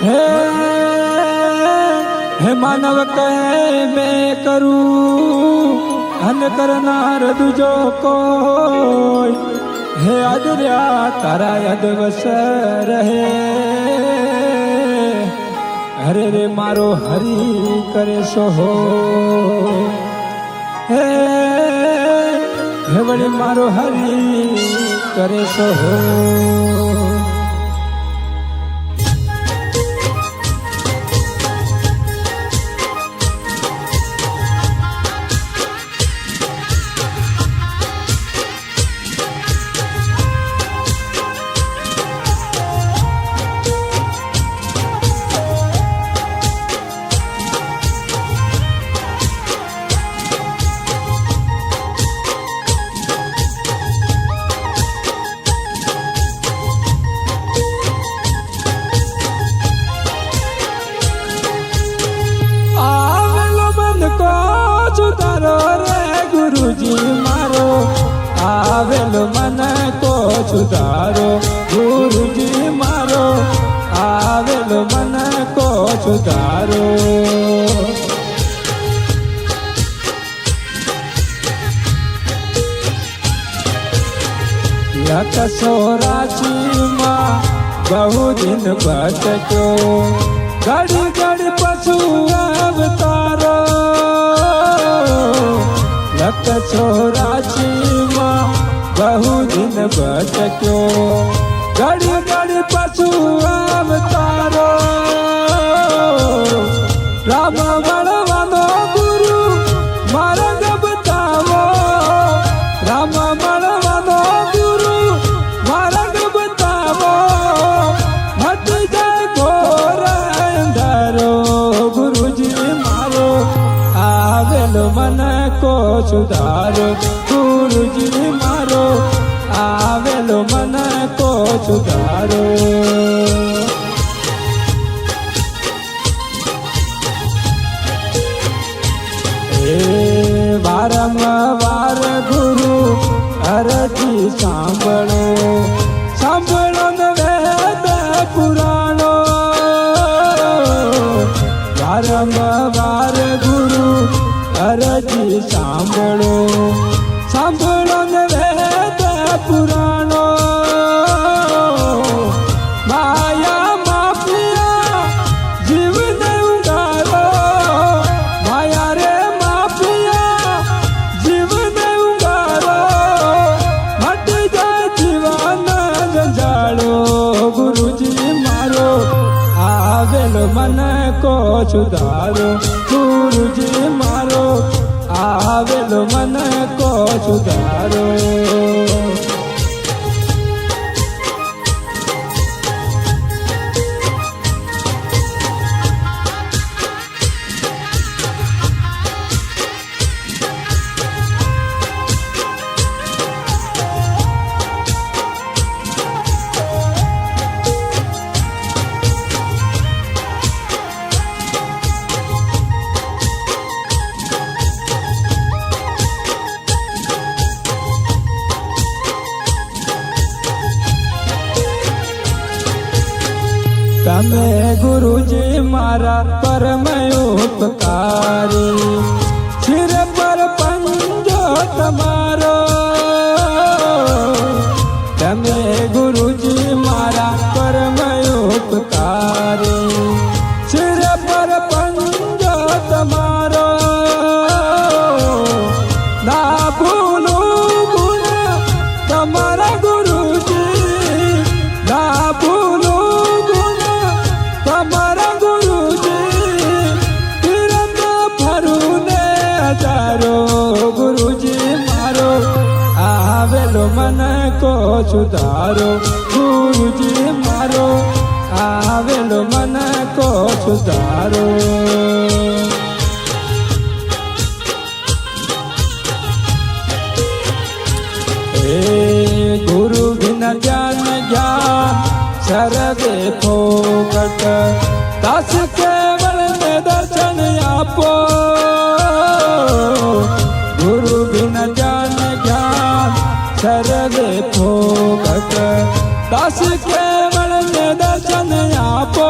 હે હે માનવ કહે મેં કરું અન કરનાર દુજો કોઈ હે આદર્યા તારા યદ વસ રહે હરે રે મારો હરી કરે સોહો હે હે વળી મારો હરી કરે સોહો આવેલો મન કો સુધારો ગુરુજી મારો આવેલો મન કો સુધારો લખસો રાશિમાં બહુ દિન ભટક્યો ઘડી ઘડી પશુ અવતારો લખસો રાશિમાં બહુ દિન ભટક્યો ઘડી ઘડી પશુ અવતારો રામ મળવાનો ગુરુ માર્ગ બતાવો રામ મળવાનો ગુરુ માર્ગ બતાવો મટી જાય ઘોર અંધારો ગુરુજી મારો આવેલો મન કો સુધારો ગુરુજી મારો આવેલો મન કો સુધારો એ વારંવાર ગુરુ અરજી સાંભળો સાંભળો ને વેદ પુરાણો વારંવાર ગુરુ અરજી સાંભળો સાંભળો ને વેદ પુરાણો માયા માફિયા જીવને ઉગારો માયા રે માફિયા જીવને ઉગારો મટી જાય જીવન જંજાળો ગુરુજી મારો આવેલો મન કો સુધારો ગુરુજી મારો આવેલો મન કો સુધારો તમે ગુરુજી મારા પરમ ઉપકારી શિર પર પંજો તમારો તમે ગુરુજી મારા પરમ ઉપકારી શિર પર પંજો તમારો ના ભૂલું ગુણ તમારા ગુરુજી ના ભૂલું તમારા ગુરુજી તીરંગ ફરું ને હજારો ગુરુજી મારો આવેલો મન કો સુધારો ગુરુજી મારો આવેલો મન કો સુધારો હે ગુરુ બિન જ્ઞાન જ્ઞાન સર્વે ફોકટ દાસ કેવળ ને દર્શન આપો ગુરુ બિન જ્ઞાન જ્ઞાન સર્વે ફોકટ દાસ કેવળ ને દર્શન આપો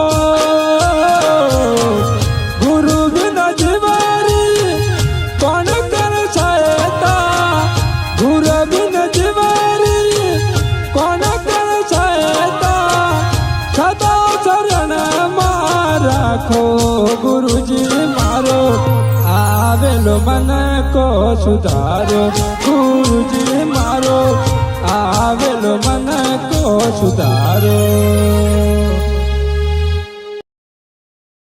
સુધારો ગુરુજી મારો આવેલો મને કો સુધારો